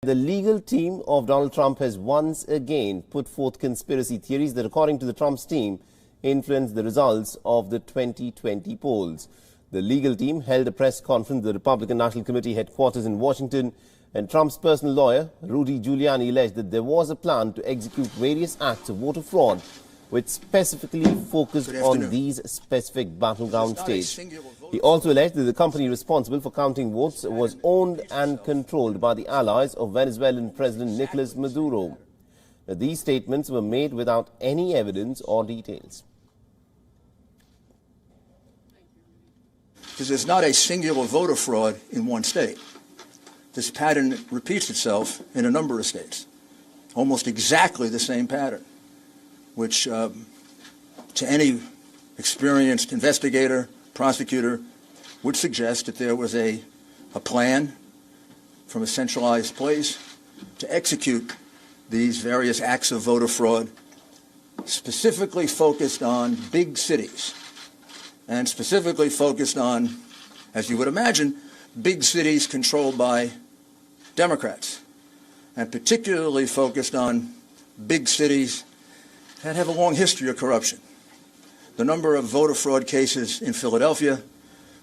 The legal team of Donald Trump has once again put forth conspiracy theories that, according to the Trump's team, influenced the results of the 2020 polls. The legal team held a press conference at the Republican National Committee headquarters in Washington, and Trump's personal lawyer, Rudy Giuliani, alleged that there was a plan to execute various acts of voter fraud which specifically focused on these specific battleground states. He also alleged that the company responsible for counting votes was owned and controlled by the allies of Venezuelan President Nicolas Maduro. These statements were made without any evidence or details. Because there's not a singular voter fraud in one state. This pattern repeats itself in a number of states, almost exactly the same pattern, which to any experienced investigator, prosecutor, would suggest that there was a plan from a centralized place to execute these various acts of voter fraud, specifically focused on big cities, and specifically focused on, as you would imagine, big cities controlled by Democrats, and particularly focused on big cities that have a long history of corruption. The number of voter fraud cases in Philadelphia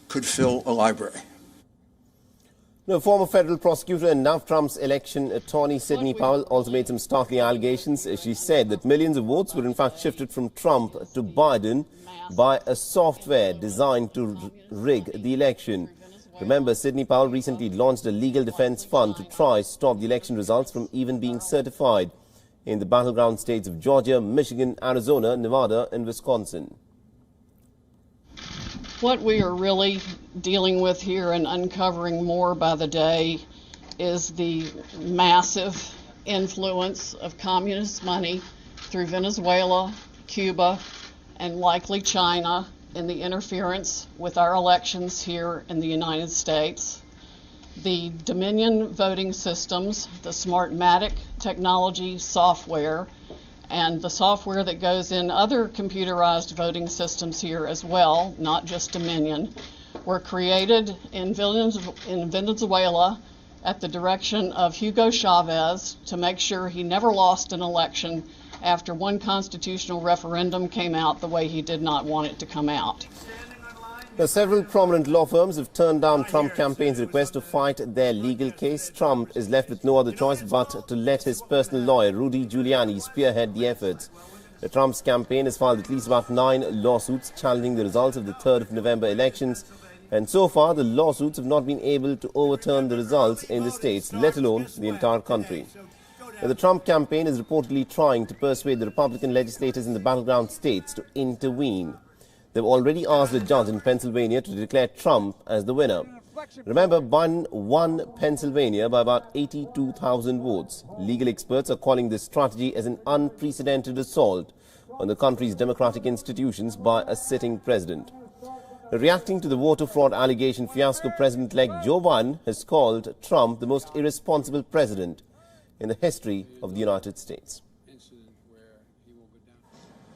could fill a library. The former federal prosecutor and now Trump's election attorney Sidney Powell also made some startling allegations. She said that millions of votes were in fact shifted from Trump to Biden by a software designed to rig the election. Remember, Sidney Powell recently launched a legal defense fund to try stop the election results from even being certified in the battleground states of Georgia, Michigan, Arizona, Nevada, and Wisconsin. What we are really dealing with here and uncovering more by the day is the massive influence of communist money through Venezuela, Cuba, and likely China in the interference with our elections here in the United States. The Dominion voting systems, the Smartmatic technology software, and the software that goes in other computerized voting systems here as well, not just Dominion, were created in Venezuela at the direction of Hugo Chavez to make sure he never lost an election after one constitutional referendum came out the way he did not want it to come out. Now, several prominent law firms have turned down Trump campaign's request to fight their legal case. Trump is left with no other choice but to let his personal lawyer, Rudy Giuliani, spearhead the efforts. Trump's campaign has filed at least about 9 lawsuits challenging the results of the 3rd of November elections. And so far, the lawsuits have not been able to overturn the results in the states, let alone the entire country. Now, the Trump campaign is reportedly trying to persuade the Republican legislators in the battleground states to intervene. They've already asked a judge in Pennsylvania to declare Trump as the winner. Remember, Biden won Pennsylvania by about 82,000 votes. Legal experts are calling this strategy as an unprecedented assault on the country's democratic institutions by a sitting president. Reacting to the voter fraud allegation fiasco, President-elect Joe Biden has called Trump the most irresponsible president in the history of the United States.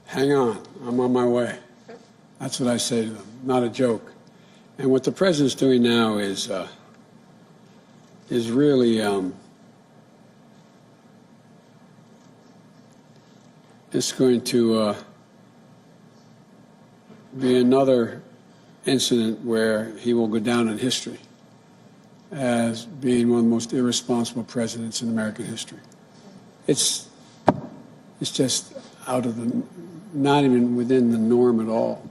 Hang on, I'm on my way. That's what I say to them, not a joke. And what the president's doing now is really it's going to be another incident where he will go down in history as being one of the most irresponsible presidents in American history. It's just out of the, not even within the norm at all.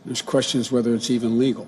There's questions whether it's even legal.